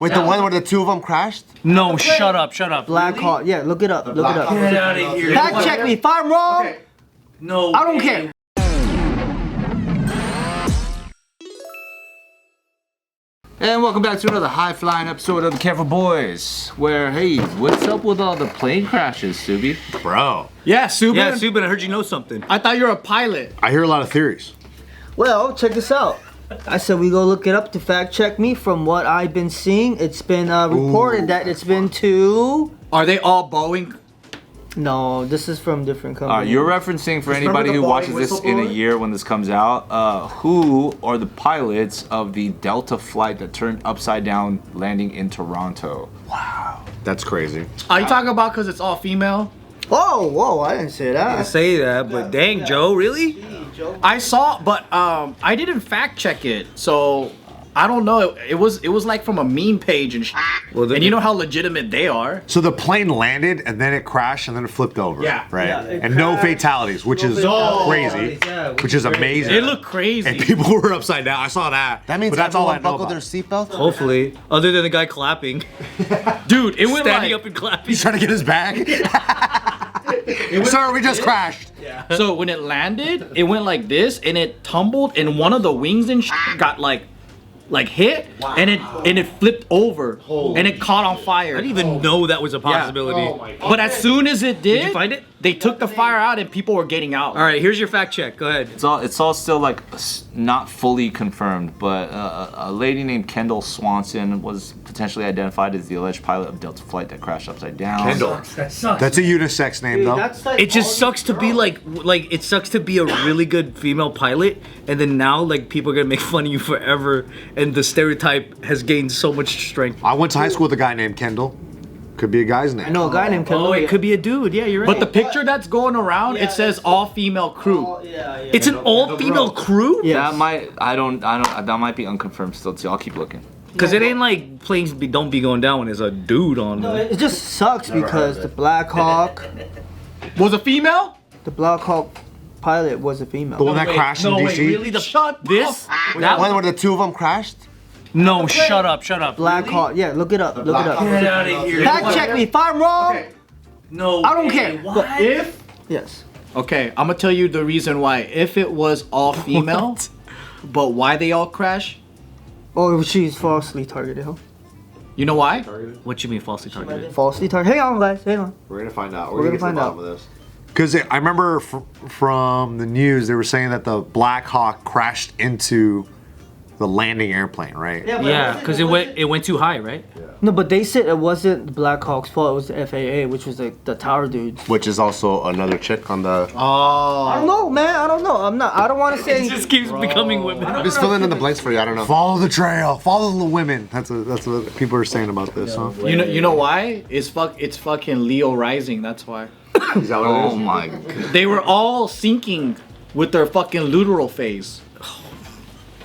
Wait, the one where the two of them crashed? No, shut up. Black Hawk. Yeah, look it up. Look it up. Get out of here. Fact check me if I'm wrong. Okay. No. I don't care. And welcome back to another high-flying episode of the Careful Boys, where, hey, what's up with all the plane crashes, Subi? Bro. Yeah, Subin, I heard you know something. I thought you were a pilot. I hear a lot of theories. Well, check this out. I said we go look it up to fact check me. From what I've been seeing, it's been reported that it's been to... Are they all Boeing? No, this is from different companies. You're referencing, for anybody who watches this in a year when this comes out, who are the pilots of the Delta flight that turned upside down landing in Toronto? Wow. That's crazy. Are you talking about because it's all female? Oh, whoa, I didn't say that. I didn't say that, but dang, Joe, really? I saw, but I didn't fact check it, so I don't know. It was like from a meme page and well, and you know how legitimate they are. So the plane landed and then it crashed and then it flipped over. Yeah. Right. Yeah, and no fatalities, which is crazy. Yeah, which is amazing. It looked crazy. And people were upside down. I saw that. That means but that's all I know buckled about. their seatbelts? Hopefully, other than the guy clapping. Dude, it went standing like, up and clapping. He's trying to get his bag. Sir, we just crashed. Yeah. So when it landed, it went like this, and it tumbled, and one of the wings and got like hit, and it flipped over, and it caught on fire. I didn't even know that was a possibility. Yeah. But as soon as it did, you find it? They took the fire out, and people were getting out. All right, here's your fact check. Go ahead. It's all still like not fully confirmed, but a lady named Kendall Swanson was potentially identified as the alleged pilot of Delta flight that crashed upside down. Kendall. That sucks. That's a unisex name, though. Like It just sucks to be like it sucks to be a really good female pilot, and then now like people are gonna make fun of you forever, and the stereotype has gained so much strength. I went to high school with a guy named Kendall. Could be a guy's name. I know a guy named Kendall. Oh, it could be a dude. Yeah, you're right. But the picture that's going around, it says all-female crew. It's an all-female crew. Yeah. That might be unconfirmed still too. I'll keep looking. Because it ain't like planes don't be going down when there's a dude on No, them. it just sucks because the Black Hawk, Was a female? the Black Hawk pilot was a female. The one that crashed in DC? Really? Shut This? That one where the two of them crashed? No, shut up. Black Hawk. Yeah, look it up. Look it up. Get out of here. Fact check me if I'm wrong. No. I don't care. What? If? Yes. Okay, I'm gonna tell you the reason why. If it was all female, but why they all crash? Oh, she's falsely targeted. Huh? You know why? What you mean falsely targeted? Falsely targeted. Hang on, guys. Hang on. We're gonna find out. We're gonna find out. Because I remember from the news, they were saying that the Black Hawk crashed into the landing airplane, right? Yeah, because it went too high, right? No, but they said it wasn't the Black Hawk's fault. It was the FAA, which was the tower dudes. Which is also another chick on the... I don't know, man. I don't know. I don't want to say. It just keeps becoming women. I'm just filling in the blanks for you, I don't know. Follow the trail. Follow the women. That's what people are saying about this, huh? You know why? It's fucking Leo rising. That's why. Is that what it Oh is? my god. They were all sinking with their fucking luteral phase.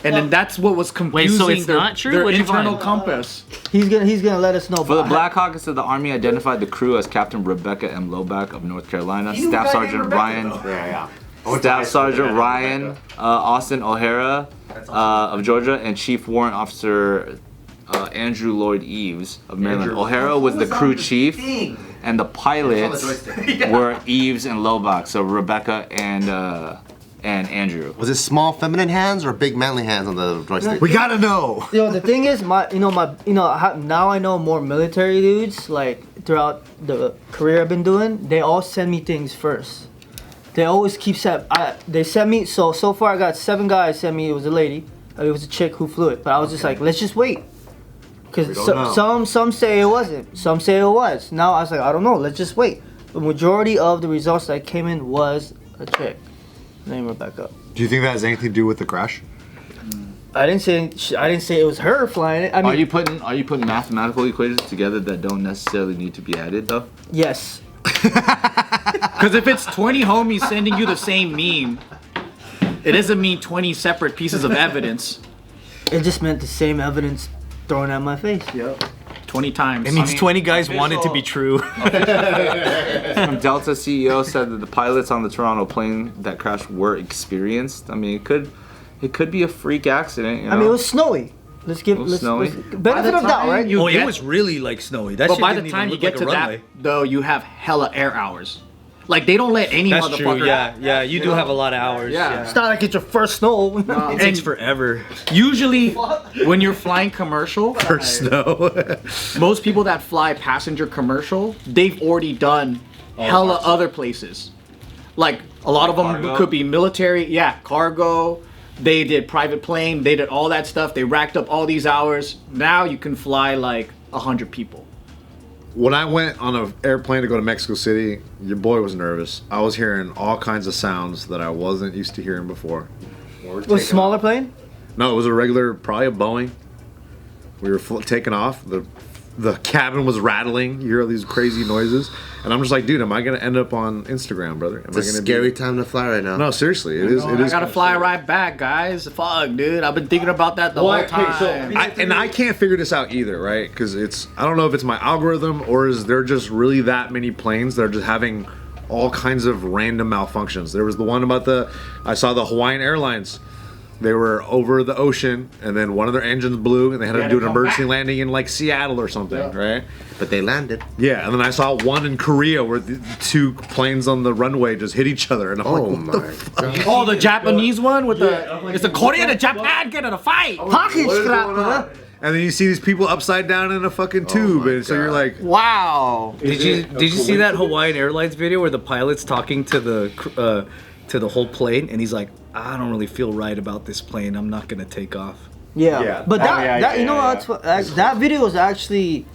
And then that's what was confusing. so it's not true? Their What'd you internal find? compass. He's gonna let us know. For the but Black Hawk, it said the Army identified the crew as Captain Rebecca M. Loback of North Carolina, Staff Sergeant Ryan, Staff Sergeant Ryan Austin O'Hara of Georgia, and Chief Warrant Officer Andrew Lloyd Eves of Maryland. O'Hara was the crew chief, and the pilots were Eves and Loback, so Rebecca and Andrew. Was it small feminine hands or big manly hands on the joystick? We gotta know. the thing is, now I know more military dudes. Like throughout the career I've been doing, they all send me things first. They always keep they sent me. So far I got 7 guys sent me. It was a lady. It was a chick who flew it. But I was just like, let's just wait. Because some say it wasn't. Some say it was. Now I was like, I don't know. Let's just wait. The majority of the results that came in was a chick. Name Rebecca. Do you think that has anything to do with the crash? I didn't say it was her flying it. I mean, Are you putting mathematical equations together that don't necessarily need to be added though? yes. Because if it's 20 homies sending you the same meme, it doesn't mean 20 separate pieces of evidence. It just meant the same evidence thrown at my face. Yep. 20 times. It means 20 guys want it to be true. Delta CEO said that the pilots on the Toronto plane that crashed were experienced. I mean, it could be a freak accident. You know? I mean, it was snowy. Let's give snowy? benefit of doubt, right? Oh, it was really like snowy. That But shit by didn't the even time you look get like to a runway. that, though, you have hella air hours. Like they don't let any That's motherfucker. true. Yeah, you do have a lot of hours. Yeah. It's not like it's your first snow. It takes forever Usually, when you're flying commercial, for snow. most people that fly passenger commercial, they've already done hella other places. Like a lot of them Cargo? could be military, cargo. They did private plane. They did all that stuff. They racked up all these hours. Now you can fly like 100 people. When I went on an airplane to go to Mexico City, your boy was nervous. I was hearing all kinds of sounds that I wasn't used to hearing before. Was it a smaller plane? No, it was a regular, probably a Boeing. We were taking off. The cabin was rattling. You hear all these crazy noises, and I'm just like, dude, am I gonna end up on Instagram, brother? Am It's a scary time to fly right now. No, seriously, it is. It I is. gotta fly right back, guys. Fuck, dude. I've been thinking about that the whole time. I can't figure this out either, right? Because I don't know if it's my algorithm or is there just really that many planes that are just having all kinds of random malfunctions. There was the one about I saw the Hawaiian Airlines. They were over the ocean, and then one of their engines blew, and they had to do an emergency landing in like Seattle or something, right? But they landed. Yeah, and then I saw one in Korea where the two planes on the runway just hit each other, and I'm Oh like, what my god. Oh, the Japanese one with it's the Korea and Japan get in a fight. Pocket scrap, huh? And then you see these people upside down in a fucking tube, and so you're like, Wow. Did you see that Hawaiian Airlines video where the pilot's talking to the whole plane, and he's like, I don't really feel right about this plane. I'm not gonna take off. Yeah. But that you know what's that video was actually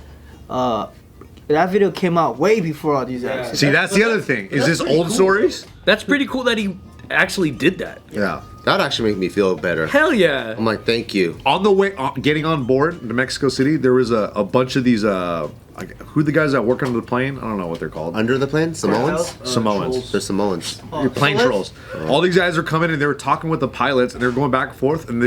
that video came out way before all these accidents. see, that's the other thing. Is this old stories? That's pretty cool that he actually did that. Yeah. That actually made me feel better. Hell yeah. I'm like, thank you. On the way, getting on board to Mexico City, there was a bunch of these, who the guys that work under the plane? I don't know what they're called. Under the plane? Samoans? Samoans. They're Samoans. Your plane trolls. All these guys are coming and they were talking with the pilots and they were going back and forth and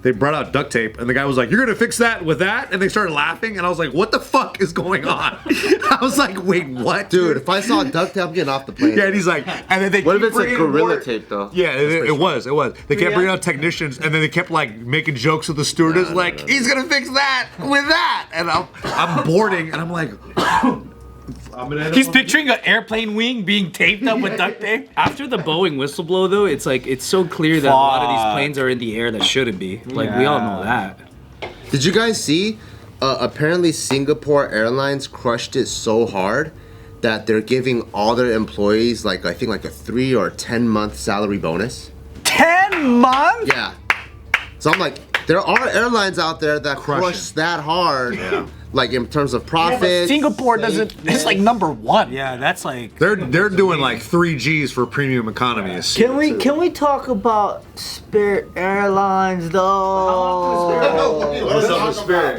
they brought out duct tape and the guy was like, "You're gonna fix that with that?" And they started laughing and I was like, "What the fuck is going on?" I was like, "Wait, what, Dude, if I saw duct tape, I'm getting off the plane. Yeah, and he's like, and then they What if keep it's like bringing gorilla more- tape though? Yeah, it was. They kept bringing out technicians, and then they kept like making jokes with the stewardess, like he's gonna fix that with that, and I'm boarding, and I'm like, He's picturing an airplane wing being taped up with duct tape. After the Boeing whistleblow, though, it's like it's so clear that a lot of these planes are in the air that shouldn't be. Like we all know that. Did you guys see? Apparently, Singapore Airlines crushed it so hard that they're giving all their employees I think a 3 or 10 month salary bonus. 10 months? Yeah. So I'm like, there are airlines out there that crush that hard. Yeah. Like in terms of profits. Singapore doesn't. It's like number one. Yeah, that's like they're doing like 3 Gs for premium economy. Can we talk about Spirit Airlines though?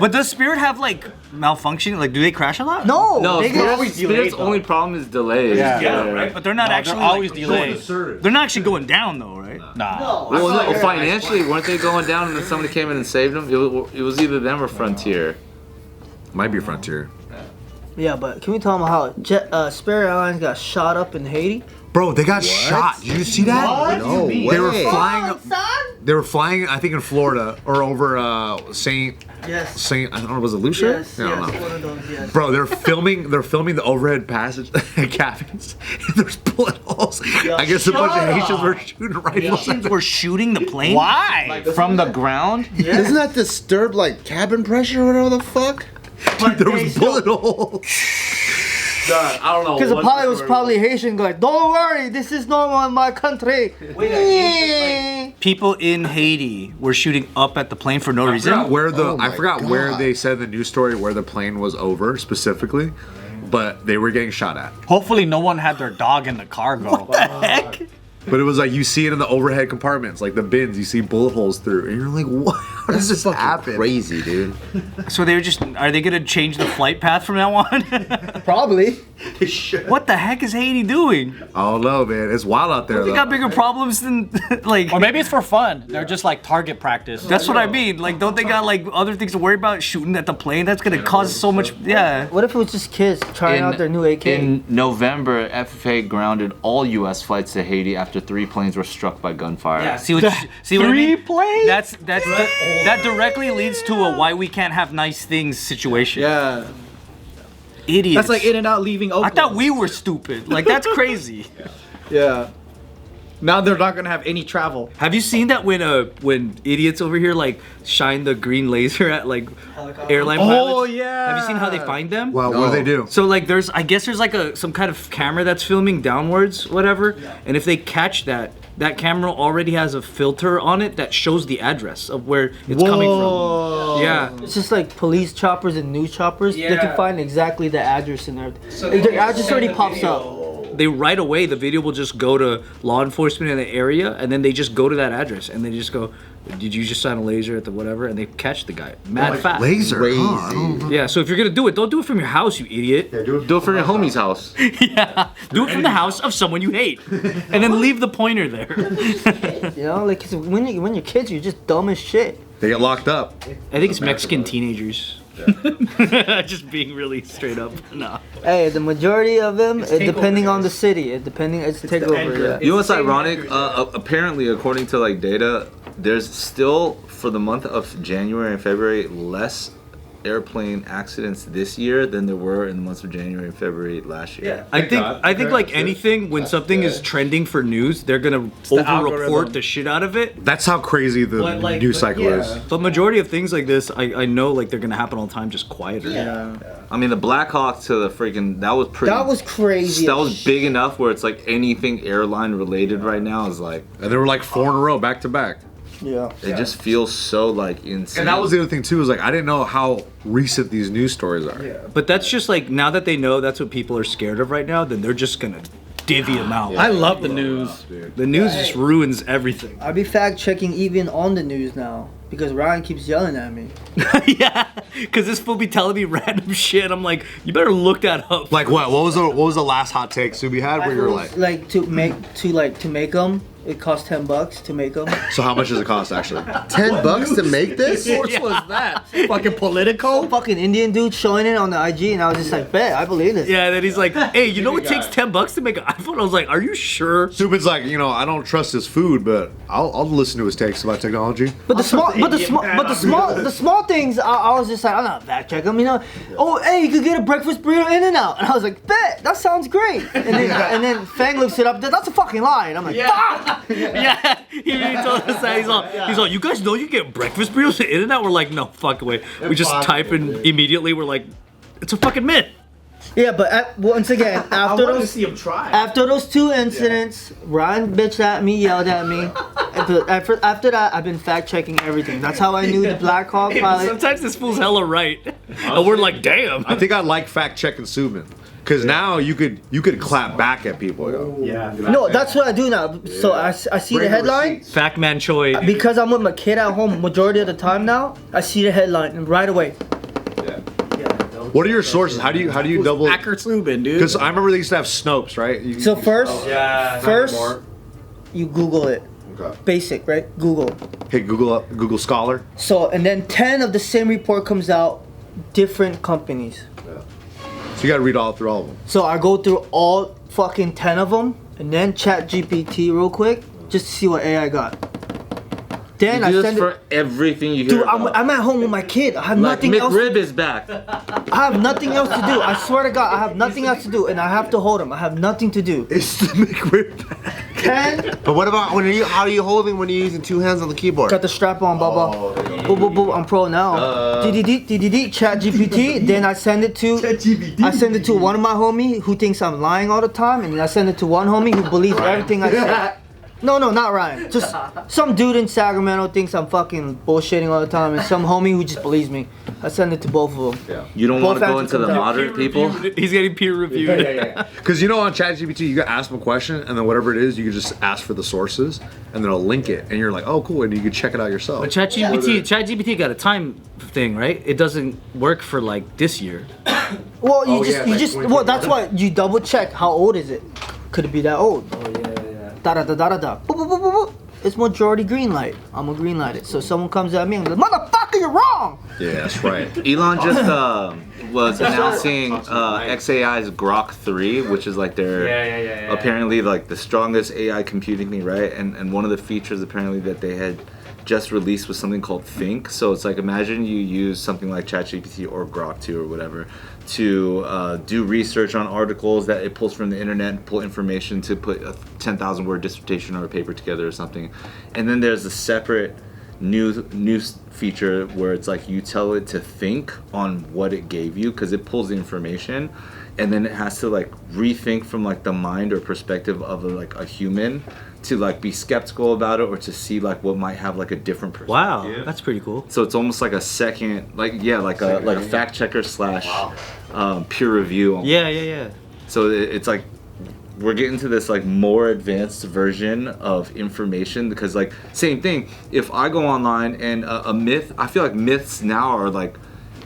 But does Spirit have like malfunction? Like, do they crash a lot? No, No, they get- Spirit's only problem is delays. Yeah, right. But they're not actually always like, delayed. They're not actually going down though, right? Nah. Well, no, financially, weren't they going down and then somebody came in and saved them? It was either them or Frontier. Might be Frontier. Yeah, but can we talk about how Spirit Airlines got shot up in Haiti? Bro, they got shot. Did you see that? No way. They were flying. They were flying, I think, in Florida or over Saint. I don't know, was it Lucia? Yes, I don't know. one of those, yes. Bro, they're filming the overhead passage cabins. And there's bullet holes. I guess a bunch of Haitians were shooting rifles. Haitians were shooting the plane. Why? From the ground? Doesn't that disturb like cabin pressure or whatever the fuck? Dude, there was bullet holes. I don't know. Because the pilot was probably Haitian, going, "Don't worry, this is normal in my country." People in Haiti were shooting up at the plane for no reason. I forgot where God. they said the news story where the plane was over specifically, but they were getting shot at. Hopefully, no one had their dog in the cargo. Heck. But it was like you see it in the overhead compartments, like the bins. You see bullet holes through, and you're like, "What? How does this Fucking happen?" crazy, dude. So are they gonna change the flight path from now on? Probably. What the heck is Haiti doing? I don't know, man. It's wild out there. They Though. got bigger problems than like. Or maybe it's for fun. They're just like target practice. That's what I mean. Like, don't they got like other things to worry about? Shooting at the plane? That's gonna cause so much. Yeah. What if it was just kids trying out their new AK? In November, FFA grounded all U.S. flights to Haiti after 3 planes were struck by gunfire. Yeah. See what I mean? planes? That directly leads to a why we can't have nice things situation. Yeah. Idiots. That's like In-N-Out leaving I Oakland. thought we were stupid. Like that's crazy. Yeah. Now they're not gonna have any travel. Have you seen that when idiots over here like shine the green laser at like airline pilots? Oh yeah. Have you seen how they find them? Well, what do they do? So like I guess there's like some kind of camera that's filming downwards, whatever. And if they catch that camera already has a filter on it that shows the address of where it's coming from. Yeah. It's just like police choppers and news choppers. They Yeah. can find exactly the address and everything. The address already pops up. They right away the video will just go to law enforcement in the area and then they just go to that address and they just go, did you just sign a laser at the whatever? And they catch the guy. Mad fast. Laser. Crazy. Huh, I don't know. Yeah, so if you're gonna do it, don't do it from your house, you idiot. Do it from your homie's house. Yeah. Do it from the house of someone you hate. And then leave the pointer there. You know, like 'cause when you're kids, you're just dumb as shit. They get locked up. I think it's Mexican teenagers. Just being really straight up. No. Hey, the majority of them, depending on the city, it's takeover. Yeah. You know what's ironic? Apparently, according to like data, there's still for the month of January and February less airplane accidents this year than there were in the months of January and February last year. I think like anything, when something is trending for news, they're gonna over-report algorithm. the shit out of it. That's how crazy the news cycle is. But majority of things like this, I know like they're gonna happen all the time, just quieter. Yeah. I mean, the Black Hawk to the freaking that was pretty. That was crazy. That was big enough where it's like anything airline related right now is like And they were like 4 in a row, back to back. Yeah. it just feels so like insane. And that was the other thing too, is like I didn't know how recent these news stories are. But that's just like now that they know that's what people are scared of right now, then they're just gonna divvy them out. I love the news. The news just ruins everything. I be fact checking even on the news now because Ryan keeps yelling at me. Yeah, because this fool be telling me random shit. I'm like, you better look that up. Like what? What was the last hot take Subi had where you're like, to make them, it costs $10 to make them. so how much does it cost actually? $10 to make this? What source was that? Fucking Politico? Fucking Indian dude showing it on the IG, and I was just like, bet, I believe it. Yeah, then he's like, hey, you know it takes $10 to make an iPhone? I was like, are you sure? Subin's like, I don't trust his food, but I'll listen to his takes about technology. But the small things, I was just like, I'm not fact checking them, Oh, hey, you could get a breakfast burrito In-N-Out, and I was like, bet, that sounds great. And then Fang looks it up, that's a fucking lie, and I'm like, fuck. Yeah, he really told us that. He's all, you guys know you get breakfast burritos at In-N-Out? We're like, no, fuck away. We just type in immediately. We're like, it's a fucking myth. Yeah, but once again, after him try. after those 2 incidents, Ryan bitched at me, yelled at me. After that, I've been fact checking everything. That's how I knew the Black Hawk pilot. Sometimes this fool's hella right. And we're like, damn. I think I like fact checking Subin. Cause now you could clap back at people. No, that's what I do now. So I see the headline. Fact man Choi. Because I'm with my kid at home majority of the time now, I see the headline and right away. What are your sources? How do you double? Hacker Subin, dude. Because I remember they used to have Snopes, right? So first, Anymore. you Google it. Okay. Basic, right? Google. Hey, Google Scholar. So and then 10 of the same report comes out, different companies. So you gotta read through all of them. So I go through all fucking 10 of them and then chat GPT real quick just to see what AI got. Then You I do this send for it. everything you hear Dude, about. I'm at home with my kid. I have Like nothing else. McRib is back. I have nothing else to do. I swear to God, I have nothing else to do, and I have to hold him. I have nothing to do. It's the McRib. 10. But what about how are you holding when you're using 2 hands on the keyboard? Got the strap on, Baba. Boop, boop, boop. I'm pro now. DDD, chat GPT. Then I send it to one of my homie who thinks I'm lying all the time, and then I send it to one homie who believes everything I say. No, not Ryan. Just some dude in Sacramento thinks I'm fucking bullshitting all the time, and some homie who just believes me. I send it to both of them. You don't want to go into the moderate people? He's getting peer reviewed. Because on ChatGPT, you can ask them a question, and then whatever it is, you can just ask for the sources, and then it'll link it, and you're like, oh, cool, and you can check it out yourself. But ChatGPT got a time thing, right? It doesn't work for like this year. Well, you Oh, just yeah, you like just 2021. well, that's why you double check how old is it. Could it be that old? Oh yeah. Da da da da da da. Boop, boop, boop, boop, boop. It's majority green light. I'm gonna green light it. So someone comes at me and goes, "Motherfucker, you're wrong." Yeah, that's right. Elon just was announcing XAI's Grok 3, which is like their apparently like the strongest AI computing thing, right? And one of the features apparently that they had just released was something called Think. So it's like imagine you use something like ChatGPT or Grok 2 or whatever to do research on articles that it pulls from the internet and pull information to put a 10,000 word dissertation or a paper together or something. And then there's a separate new feature where it's like you tell it to think on what it gave you because it pulls the information and then it has to like rethink from like the mind or perspective of like a human to like be skeptical about it or to see like what might have like a different perspective. Wow, that's pretty cool. So it's almost like a second like a fact checker slash peer review almost. Yeah. So it's like we're getting to this like more advanced version of information because like same thing, if I go online and a myth, I feel like myths now are like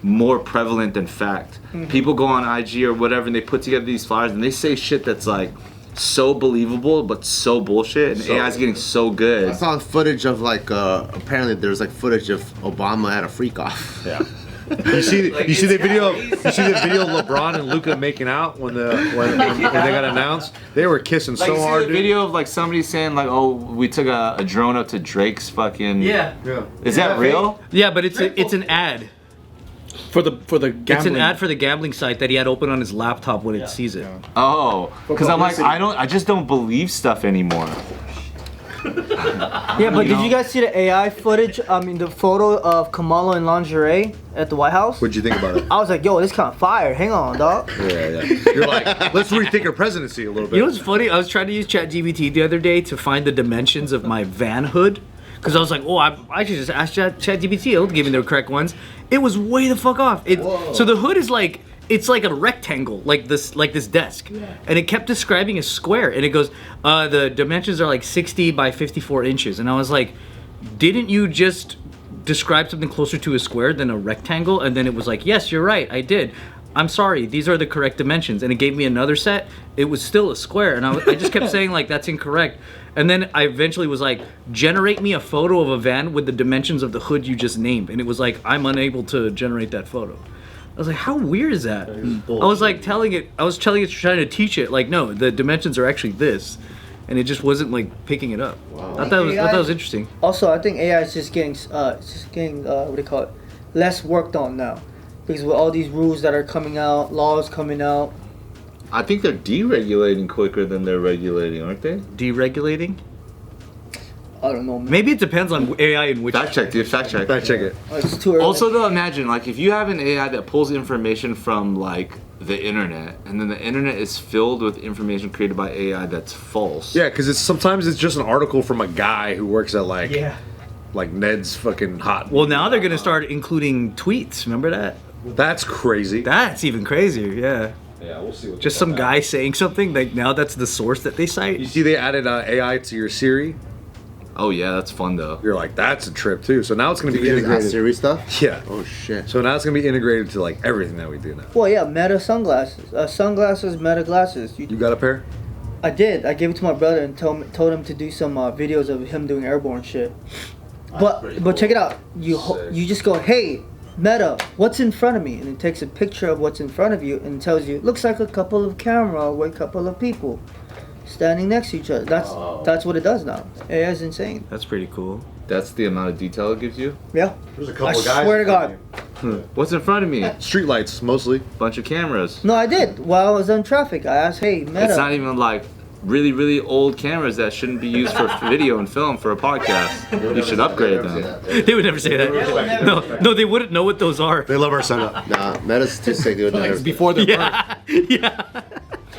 more prevalent than fact. People go on IG or whatever and they put together these flyers and they say shit that's like so believable but so bullshit and AI's getting so good. I saw footage of like apparently there's like footage of Obama at a freak off. Yeah. You see the video of LeBron and Luka making out when they got announced? They were kissing Like, so you see hard, the dude. video of like somebody saying like, oh, we took a drone up to Drake's fucking Yeah. Is that real? Yeah, but it's an ad. For the gambling. It's an ad for the gambling site that he had open on his laptop when it sees it. Oh, because I'm like I just don't believe stuff anymore. Yeah, but did you guys see the AI footage? I mean, the photo of Kamala in lingerie at the White House. What'd you think about it? I was like, yo, this kind of fire. Hang on, dog. Yeah. You're like, let's rethink our presidency a little bit. You know what's funny? I was trying to use ChatGPT the other day to find the dimensions of my van hood. Because I was like, oh, I should just ask ChatGPT. It'll give me the correct ones. It was way the fuck off. So the hood is like, it's like a rectangle, like this desk. And it kept describing a square. And it goes, the dimensions are like 60 by 54 inches. And I was like, didn't you just describe something closer to a square than a rectangle? And then it was like, yes, you're right, I did. I'm sorry, these are the correct dimensions. And it gave me another set. It was still a square. And I just kept saying, like, that's incorrect. And then I eventually was like, generate me a photo of a van with the dimensions of the hood you just named. And it was like, I'm unable to generate that photo. I was like, how weird is that? I was like telling it, trying to teach it, like, no, the dimensions are actually this. And it just wasn't like picking it up. Wow. I thought that was interesting. Also, I think AI is just getting what do you call it? Less worked on now. Because with all these rules that are coming out, laws coming out. I think they're deregulating quicker than they're regulating, aren't they? Deregulating? I don't know, man. Maybe it depends on AI and which. Fact check, dude. Fact check. Fact check it. It's too early. Also, though, imagine like if you have an AI that pulls information from like the internet, and then the internet is filled with information created by AI that's false. Yeah, because sometimes it's just an article from a guy who works at like Ned's fucking hot. Well, now they're gonna start including tweets. Remember that? That's crazy. That's even crazier. Yeah. Yeah, we'll see. Just some guy saying something. Like now, that's the source that they You cite. see, they added AI to your Siri. Oh yeah, that's fun though. You're like, that's a trip too. So now it's gonna be You guys ask integrated. Siri stuff? Yeah. Oh shit. So now it's gonna be integrated to like everything that we do now. Well, yeah, Meta sunglasses. Sunglasses, Meta glasses. You got a pair? I did. I gave it to my brother and told him to do some videos of him doing airborne shit. But check it out. You just go, hey, Meta, what's in front of me? And it takes a picture of what's in front of you and tells you, looks like a couple of camera with a couple of people standing next to each other. That's what it does now. AI is insane. That's pretty cool. That's the amount of detail it gives you. Yeah. There's a couple I of guys. swear to God. What's in front of me? Streetlights mostly. Bunch of cameras. No, I did. While I was on traffic, I asked, hey, Meta. It's not even like really, really old cameras that shouldn't be used for video and film for a podcast. You should upgrade them. They would never say that. No, they wouldn't know what those are. They love our setup. Nah, Meta's too sick. They would never. Before the Yeah.